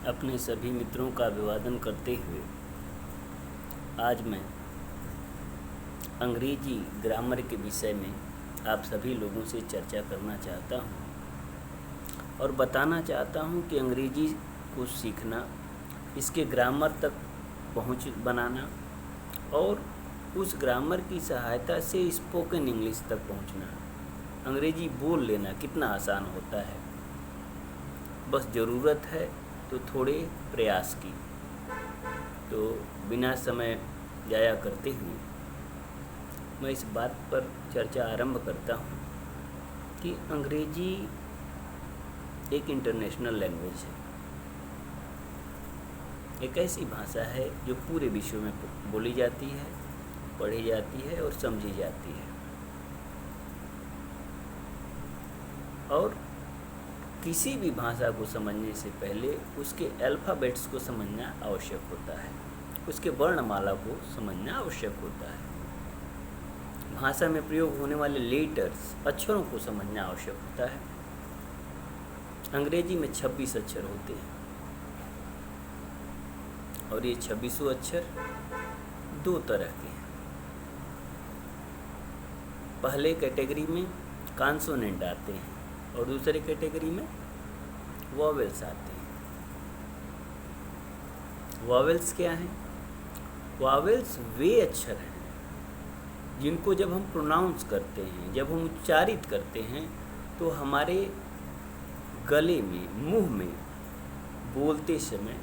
अपने सभी मित्रों का अभिवादन करते हुए आज मैं अंग्रेजी ग्रामर के विषय में आप सभी लोगों से चर्चा करना चाहता हूँ और बताना चाहता हूँ कि अंग्रेजी को सीखना, इसके ग्रामर तक पहुँच बनाना और उस ग्रामर की सहायता से स्पोकन इंग्लिश तक पहुँचना, अंग्रेजी बोल लेना कितना आसान होता है। बस ज़रूरत है तो थोड़े प्रयास की। तो बिना समय जाया करते हुए मैं इस बात पर चर्चा आरंभ करता हूँ कि अंग्रेजी एक इंटरनेशनल लैंग्वेज है, एक ऐसी भाषा है जो पूरे विश्व में बोली जाती है, पढ़ी जाती है और समझी जाती है। और किसी भी भाषा को समझने से पहले उसके अल्फ़ाबेट्स को समझना आवश्यक होता है, उसके वर्णमाला को समझना आवश्यक होता है। भाषा में प्रयोग होने वाले लेटर्स, अक्षरों को समझना आवश्यक होता है। अंग्रेजी में 26 अक्षर होते हैं और ये 26 अक्षर दो तरह के हैं। पहले कैटेगरी में कॉन्सोनेंट आते हैं और दूसरे कैटेगरी में वॉवेल्स आते हैं। वॉवेल्स क्या हैं? वॉवेल्स वे अक्षर हैं जिनको जब हम प्रोनाउंस करते हैं, जब हम उच्चारित करते हैं तो हमारे गले में, मुंह में बोलते समय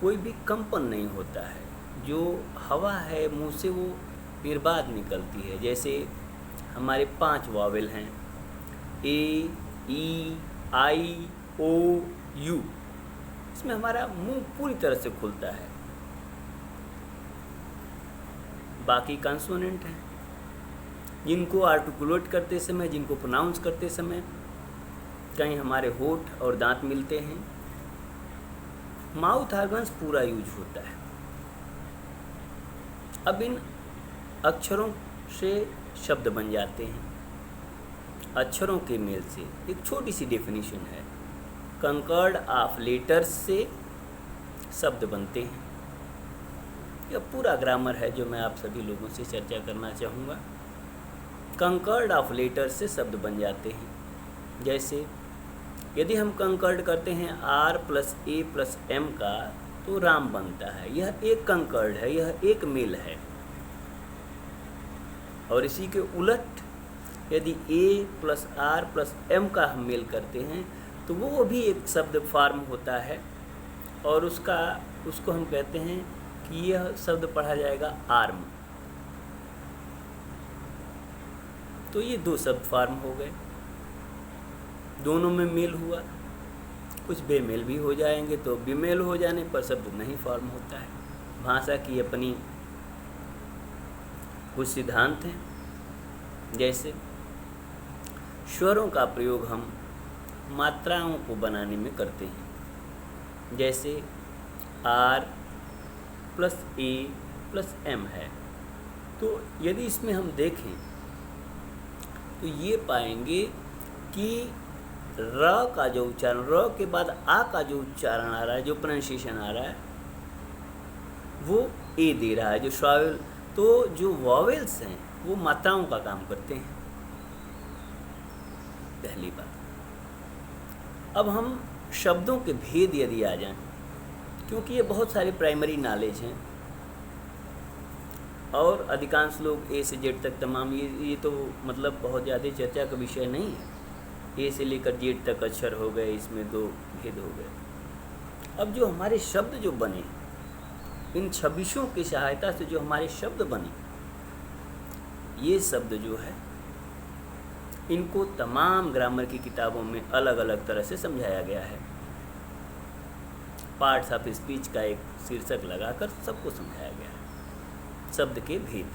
कोई भी कंपन नहीं होता है। जो हवा है मुंह से वो निर्बाध निकलती है। जैसे हमारे 5 वॉवेल हैं, ए, ई, आई, ओ, यू। इसमें हमारा मुंह पूरी तरह से खुलता है। बाकी कॉन्सोनेंट हैं जिनको आर्टिकुलेट करते समय, जिनको प्रोनाउंस करते समय कहीं हमारे होंठ और दांत मिलते हैं। माउथ ऑर्गन्स पूरा यूज होता है। अब इन अक्षरों से शब्द बन जाते हैं। अक्षरों के मेल से एक छोटी सी डेफिनेशन है, कंकर्ड ऑफ लेटर्स से शब्द बनते हैं। यह पूरा ग्रामर है जो मैं आप सभी लोगों से चर्चा करना चाहूँगा। कंकर्ड ऑफ लेटर्स से शब्द बन जाते हैं। जैसे यदि हम कंकर्ड करते हैं R + A + M का तो राम बनता है। यह एक कंकर्ड है, यह एक मेल है। और इसी के उलट यदि A + R + M का हम मेल करते हैं तो वो भी एक शब्द फॉर्म होता है और उसको हम कहते हैं कि यह शब्द पढ़ा जाएगा आर्म। तो ये 2 शब्द फॉर्म हो गए, दोनों में मेल हुआ। कुछ बेमेल भी हो जाएंगे तो बेमेल हो जाने पर शब्द नहीं फॉर्म होता है। भाषा की अपनी कुछ सिद्धांत हैं। जैसे स्वरों का प्रयोग हम मात्राओं को बनाने में करते हैं। जैसे R + A + M है, तो यदि इसमें हम देखें तो ये पाएंगे कि र का जो उच्चारण, र के बाद आ का जो उच्चारण आ रहा है, जो प्रोनाउंसिएशन आ रहा है, वो ए दे रहा है, जो श्रावल। तो जो वॉवेल्स हैं वो मात्राओं का काम करते हैं, पहली बात। अब हम शब्दों के भेद यदि आ जाएं, क्योंकि ये बहुत सारे प्राइमरी नॉलेज हैं और अधिकांश लोग ए से जेड तक तमाम ये तो मतलब बहुत ज़्यादा चर्चा का विषय नहीं है। ए से लेकर जेड तक अक्षर हो गए, इसमें 2 भेद हो गए। अब जो हमारे शब्द जो बने, इन 26 की सहायता से जो हमारे शब्द बने, ये शब्द जो है इनको तमाम ग्रामर की किताबों में अलग अलग तरह से समझाया गया है। पार्ट्स ऑफ स्पीच का एक शीर्षक लगाकर सबको समझाया गया है। शब्द के भेद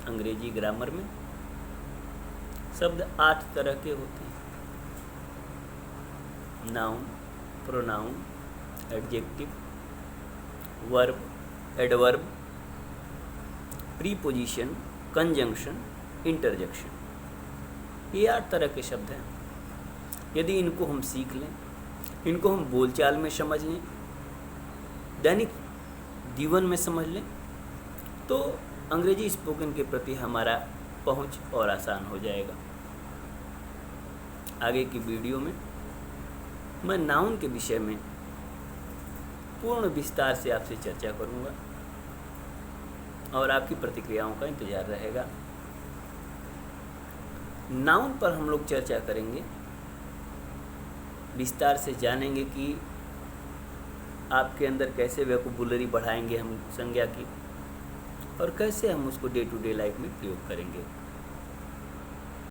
अंग्रेजी ग्रामर में शब्द 8 तरह के होते हैं। Noun, pronoun, adjective, verb, adverb, preposition, conjunction, interjection. ये 8 तरह के शब्द हैं। यदि इनको हम सीख लें, इनको हम बोलचाल में समझ लें, दैनिक जीवन में समझ लें, तो अंग्रेजी स्पोकन के प्रति हमारा पहुंच और आसान हो जाएगा। आगे की वीडियो में मैं नाउन के विषय में पूर्ण विस्तार से आपसे चर्चा करूंगा और आपकी प्रतिक्रियाओं का इंतजार रहेगा। नाउन पर हम लोग चर्चा करेंगे, विस्तार से जानेंगे कि आपके अंदर कैसे वोकैबुलरी बढ़ाएंगे हम संज्ञा की, और कैसे हम उसको डे टू डे लाइफ में प्रयोग करेंगे।